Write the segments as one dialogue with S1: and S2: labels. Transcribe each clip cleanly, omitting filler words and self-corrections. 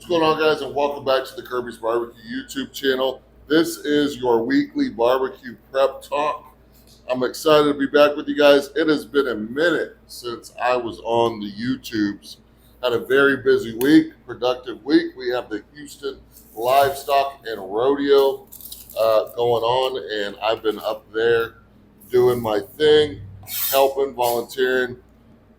S1: What's going on, guys, and welcome back to the Kirby's Barbecue YouTube channel. This is your weekly barbecue prep talk. I'm excited to be back with you guys. It has been a minute since I was on the YouTubes. Had a very busy week, productive week. We have the Houston Livestock and Rodeo going on, and I've been up there doing my thing, helping, volunteering,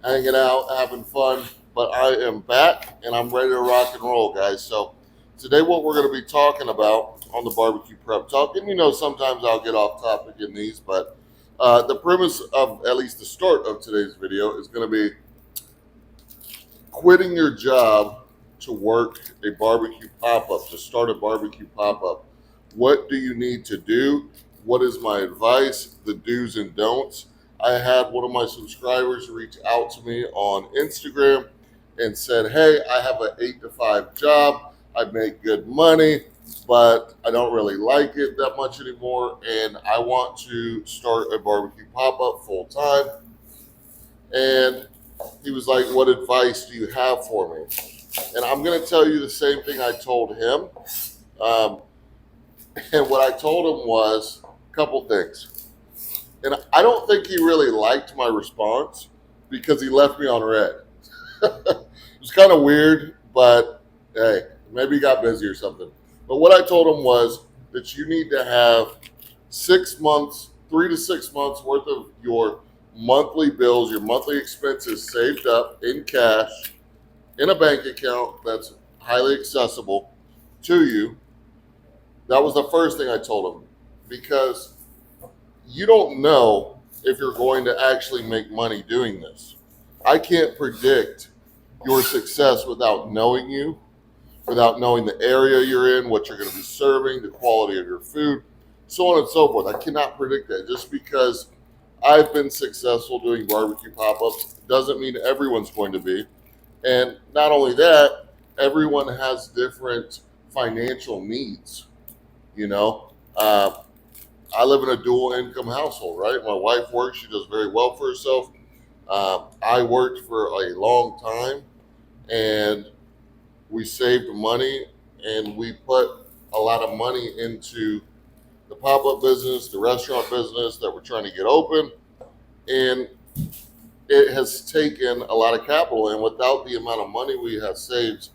S1: hanging out, having fun. But I am back and I'm ready to rock and roll, guys. So today what we're going to be talking about on the barbecue prep talk, and sometimes I'll get off topic in these, but the premise of at least the start of today's video is going to be quitting your job to work a barbecue pop-up, to start a barbecue pop-up. What do you need to do? What is my advice? The do's and don'ts. I had one of my subscribers reach out to me on Instagram and said, hey, I have an 8 to 5 job. I make good money, but I don't really like it that much anymore. And I want to start a barbecue pop-up full time. And he was like, what advice do you have for me? And I'm going to tell you the same thing I told him. And what I told him was a couple things. And I don't think he really liked my response because he left me on red. It was kind of weird, but hey, maybe he got busy or something. But what I told him was that you need to have 6 months, 3 to 6 months worth of your monthly bills, your monthly expenses saved up in cash in a bank account that's highly accessible to you. That was the first thing I told him, because you don't know if you're going to actually make money doing this. I can't predict your success without knowing you, without knowing the area you're in, what you're going to be serving, the quality of your food, so on and so forth. I cannot predict that. Just because I've been successful doing barbecue pop-ups doesn't mean everyone's going to be. And not only that, everyone has different financial needs. I live in a dual income household, right? My wife works, she does very well for herself. I worked for a long time and we saved money and we put a lot of money into the pop-up business, the restaurant business that we're trying to get open. And it has taken a lot of capital, and without the amount of money we have saved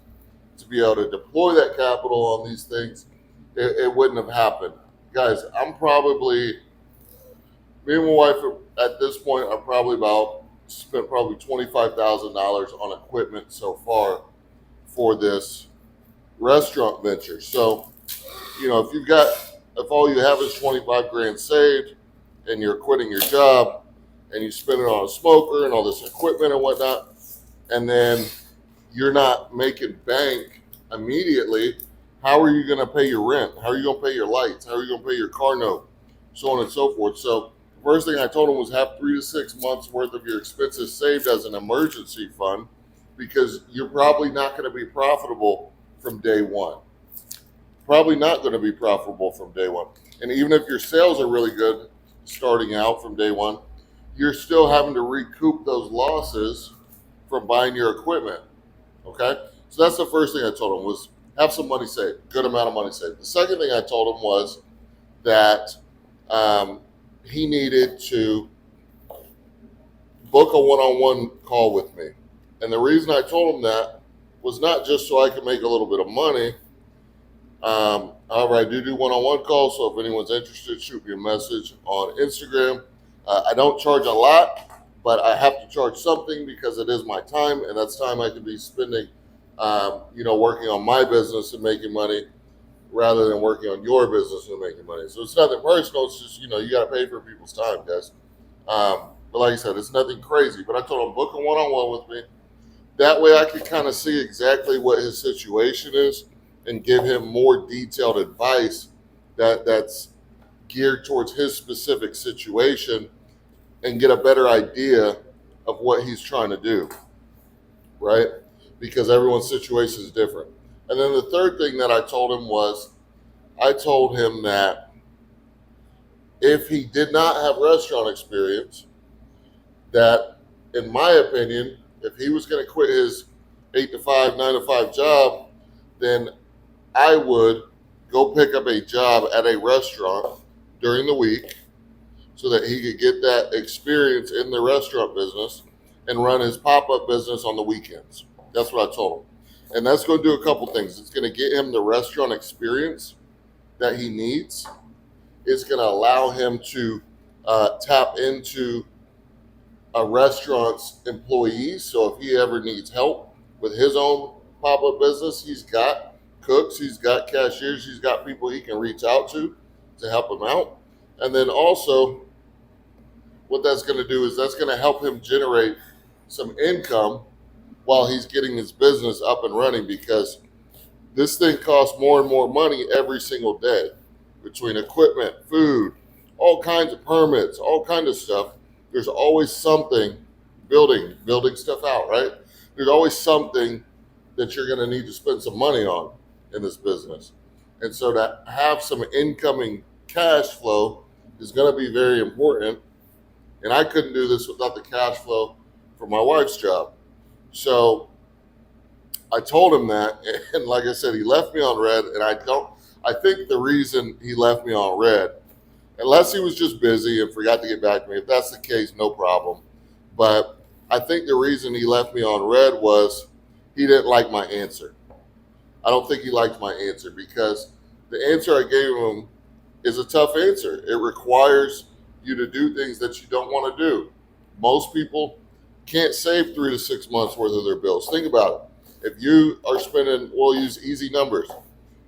S1: to be able to deploy that capital on these things, it wouldn't have happened. Guys, me and my wife at this point are spent probably $25,000 on equipment so far for this restaurant venture. So, if all you have is 25 grand saved and you're quitting your job and you spend it on a smoker and all this equipment and whatnot, and then you're not making bank immediately, how are you going to pay your rent? How are you going to pay your lights? How are you going to pay your car note? So on and so forth. So the first thing I told him was have 3 to 6 months worth of your expenses saved as an emergency fund, because you're probably not going to be profitable from day one. Probably not going to be profitable from day one. And even if your sales are really good starting out from day one, you're still having to recoup those losses from buying your equipment. Okay? So that's the first thing I told him, was have some money saved, good amount of money saved. The second thing I told him was that he needed to book a one-on-one call with me. And the reason I told him that was not just so I could make a little bit of money. However, I do one-on-one calls, so if anyone's interested, shoot me a message on Instagram. I don't charge a lot, but I have to charge something because it is my time, and that's time I could be spending working on my business and making money rather than working on your business and making money. So it's nothing personal. It's just, you got to pay for people's time, guys. But like I said, it's nothing crazy. But I told him, book a one-on-one with me. That way I could kind of see exactly what his situation is and give him more detailed advice that's geared towards his specific situation and get a better idea of what he's trying to do, right? Because everyone's situation is different. And then the third thing that I told him was, I told him that if he did not have restaurant experience, that in my opinion, if he was going to quit his 8 to 5, 9 to 5 job, then I would go pick up a job at a restaurant during the week so that he could get that experience in the restaurant business and run his pop-up business on the weekends. That's what I told him. And that's going to do a couple things. It's going to get him the restaurant experience that he needs. It's going to allow him to tap into a restaurant's employees. So if he ever needs help with his own pop-up business, he's got cooks, he's got cashiers, he's got people he can reach out to help him out. And then also what that's going to do is that's going to help him generate some income while he's getting his business up and running, because this thing costs more and more money every single day between equipment, food, all kinds of permits, all kinds of stuff. There's always something building stuff out, right? There's always something that you're going to need to spend some money on in this business. And so to have some incoming cash flow is going to be very important. And I couldn't do this without the cash flow for my wife's job. So I told him that, and like I said, he left me on red. And I think the reason he left me on red, unless he was just busy and forgot to get back to me, if that's the case, no problem. But I think the reason he left me on red was he didn't like my answer. I don't think he liked my answer, because the answer I gave him is a tough answer. It requires you to do things that you don't want to do. Most people can't save 3 to 6 months worth of their bills. Think about it. If you are spending, we'll use easy numbers.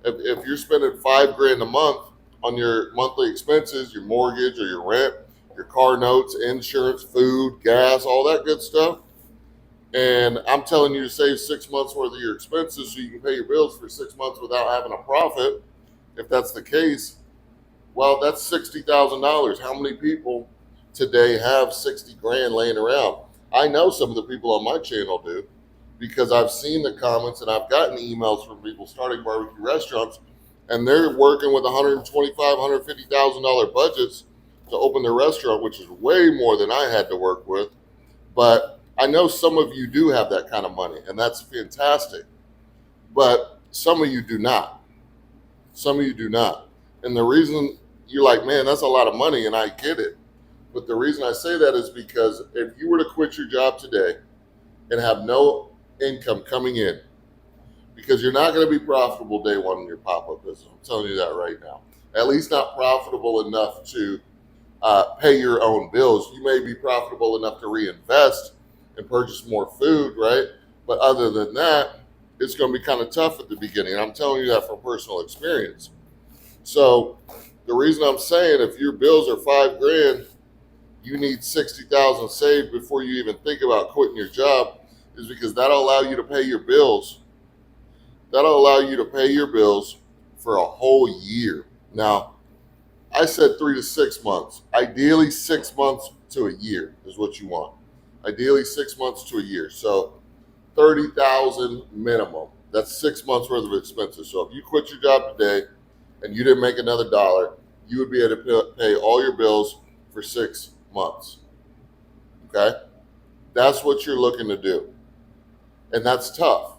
S1: If you're spending $5,000 a month on your monthly expenses, your mortgage or your rent, your car notes, insurance, food, gas, all that good stuff, and I'm telling you to save 6 months worth of your expenses so you can pay your bills for 6 months without having a profit, if that's the case, well, that's $60,000. How many people today have 60 grand laying around? I know some of the people on my channel do, because I've seen the comments and I've gotten emails from people starting barbecue restaurants, and they're working with $125,000, $150,000 budgets to open their restaurant, which is way more than I had to work with. But I know some of you do have that kind of money, and that's fantastic. But some of you do not. Some of you do not. And the reason you're like, man, that's a lot of money, and I get it. But the reason I say that is because if you were to quit your job today and have no income coming in, because you're not going to be profitable day one in your pop-up business. I'm telling you that right now. At least not profitable enough to pay your own bills. You may be profitable enough to reinvest and purchase more food, right? But other than that, it's going to be kind of tough at the beginning. I'm telling you that from personal experience. So the reason I'm saying if your bills are $5,000, you need 60,000 saved before you even think about quitting your job, is because that'll allow you to pay your bills. That'll allow you to pay your bills for a whole year. Now, I said 3 to 6 months. Ideally, 6 months to a year is what you want. Ideally, 6 months to a year. So 30,000 minimum. That's 6 months worth of expenses. So if you quit your job today and you didn't make another dollar, you would be able to pay all your bills for 6 months. Okay? That's what you're looking to do. And that's tough.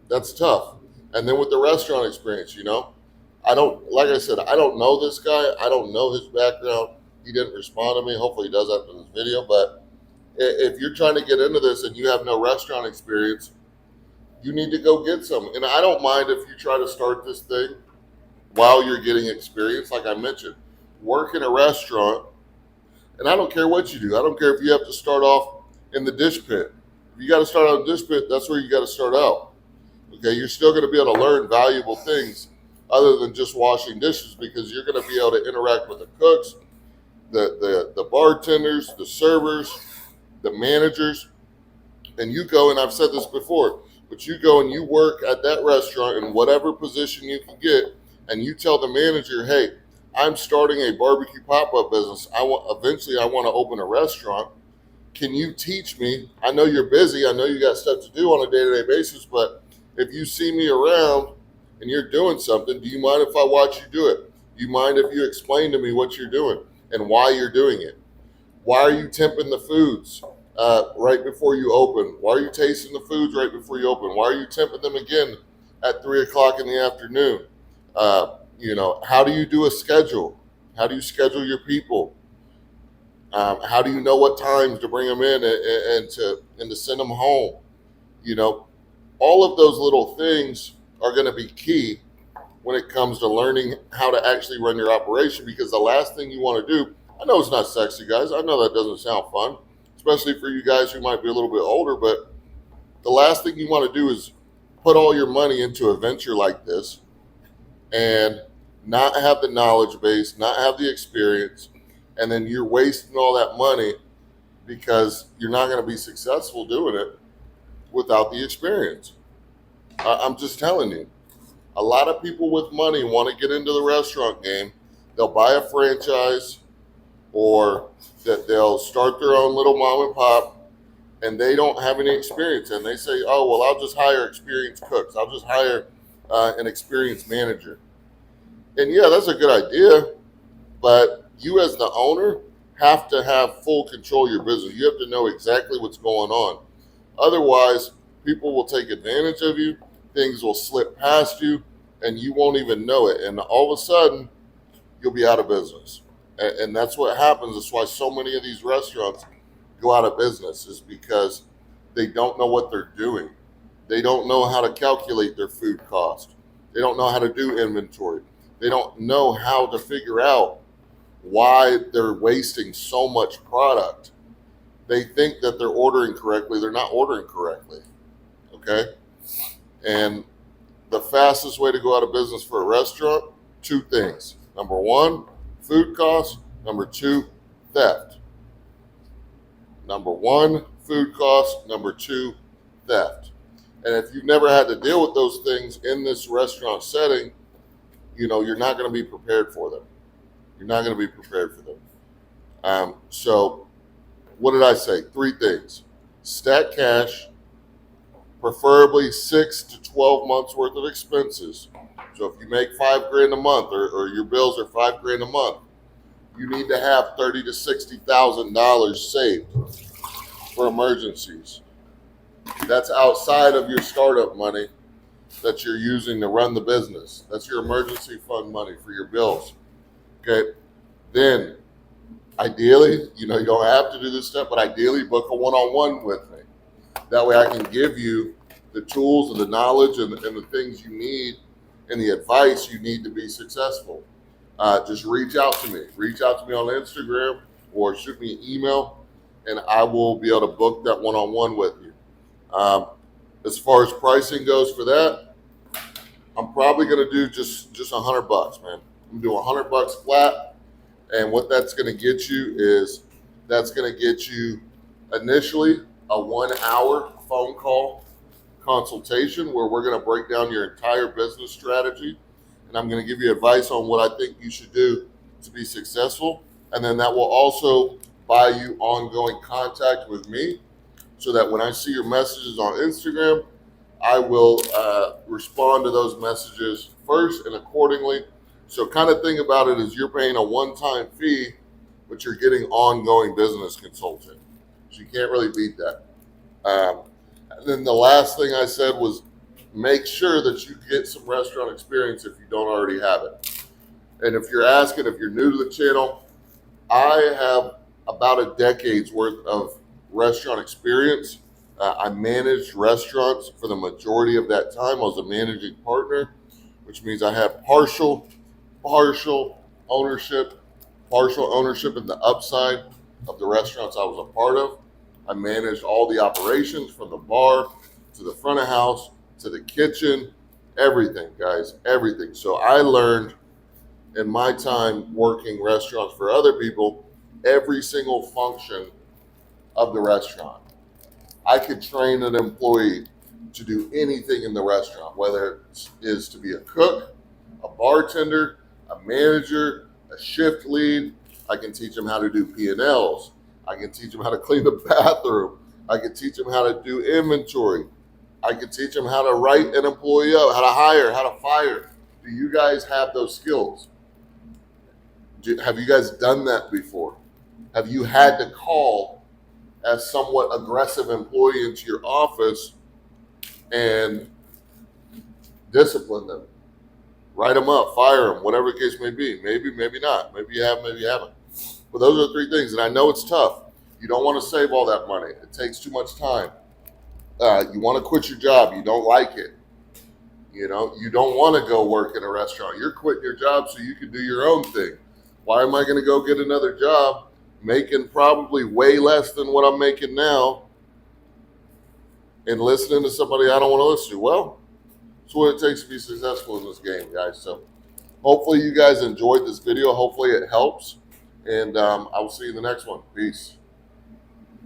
S1: That's tough. And then with the restaurant experience, like I said, I don't know this guy. I don't know his background. He didn't respond to me. Hopefully he does after this video. But if you're trying to get into this and you have no restaurant experience, you need to go get some. And I don't mind if you try to start this thing while you're getting experience. Like I mentioned, work in a restaurant, and I don't care what you do. I don't care if you have to start off in the dish pit. If you got to start out in the dish pit, that's where you got to start out. Okay, you're still going to be able to learn valuable things other than just washing dishes, because you're going to be able to interact with the cooks, the bartenders, the servers, the managers. And you go, and I've said this before, but you go and you work at that restaurant in whatever position you can get, and you tell the manager, hey, I'm starting a barbecue pop-up business. Eventually I want to open a restaurant. Can you teach me? I know you're busy. I know you got stuff to do on a day-to-day basis, but if you see me around and you're doing something, do you mind if I watch you do it? Do you mind if you explain to me what you're doing and why you're doing it? Why are you temping the foods right before you open? Why are you tasting the foods right before you open? Why are you temping them again at 3 o'clock in the afternoon. How do you do a schedule? How do you schedule your people? How do you know what times to bring them in and to send them home? You know, all of those little things are going to be key when it comes to learning how to actually run your operation, because the last thing you want to do, I know it's not sexy, guys. I know that doesn't sound fun, especially for you guys who might be a little bit older, but the last thing you want to do is put all your money into a venture like this and not have the knowledge base, not have the experience, and then you're wasting all that money because you're not going to be successful doing it without the experience. I'm just telling you. A lot of people with money want to get into the restaurant game. They'll buy a franchise, or that they'll start their own little mom and pop, and they don't have any experience. And they say, oh, well, I'll just hire experienced cooks. I'll just hire an experienced manager. And yeah, that's a good idea. But you as the owner have to have full control of your business. You have to know exactly what's going on. Otherwise, people will take advantage of you. Things will slip past you and you won't even know it. And all of a sudden, you'll be out of business. And that's what happens. That's why so many of these restaurants go out of business, is because they don't know what they're doing. They don't know how to calculate their food cost. They don't know how to do inventory. They don't know how to figure out why they're wasting so much product. They think that they're ordering correctly. They're not ordering correctly. Okay? And the fastest way to go out of business for a restaurant, two things. Number one, food costs. Number two, theft. Number one, food costs. Number two, theft. And if you've never had to deal with those things in this restaurant setting, you're not going to be prepared for them. You're not going to be prepared for them. So what did I say? Three things. Stack cash, preferably 6 to 12 months worth of expenses. So if you make $5,000 a month, or your bills are $5,000 a month, you need to have $30,000 to $60,000 saved for emergencies. That's outside of your startup money that you're using to run the business. That's your emergency fund money for your bills. Okay. Then, ideally, you don't have to do this stuff, but ideally book a one-on-one with me. That way I can give you the tools and the knowledge and the things you need and the advice you need to be successful. Just reach out to me. Reach out to me on Instagram or shoot me an email, and I will be able to book that one-on-one with you. As far as pricing goes for that, I'm probably going to do just $100, man. I'm doing $100 flat. And what that's going to get you is, that's going to get you initially a 1-hour phone call consultation where we're going to break down your entire business strategy. And I'm going to give you advice on what I think you should do to be successful. And then that will also buy you ongoing contact with me, so that when I see your messages on Instagram, I will respond to those messages first and accordingly. So kind of think about it as you're paying a one-time fee, but you're getting ongoing business consulting. So you can't really beat that. And then the last thing I said was, make sure that you get some restaurant experience if you don't already have it. And if you're asking, if you're new to the channel, I have about a decade's worth of restaurant experience. I managed restaurants for the majority of that time. I was a managing partner, which means I had partial ownership in the upside of the restaurants I was a part of. I managed all the operations from the bar to the front of house to the kitchen, everything, guys, everything. So I learned in my time working restaurants for other people every single function of the restaurant. I could train an employee to do anything in the restaurant, whether it is to be a cook, a bartender, a manager, a shift lead. I can teach them how to do P&Ls. I can teach them how to clean the bathroom. I can teach them how to do inventory. I can teach them how to write an employee up, how to hire, how to fire. Do you guys have those skills? Have you guys done that before? Have you had to call as somewhat aggressive employee into your office and Discipline them. Write them up, fire them, whatever the case may be. Maybe, maybe not. Maybe you have, maybe you haven't. But those are the three things. And I know it's tough. You don't want to save all that money. It takes too much time. You want to quit your job. You don't like it. You know, you don't want to go work in a restaurant. You're quitting your job so you can do your own thing. Why am I going to go get another job making probably way less than what I'm making now and listening to somebody I don't want to listen to? Well, it's what it takes to be successful in this game, guys. So hopefully you guys enjoyed this video. Hopefully it helps. And I will see you in the next one. Peace.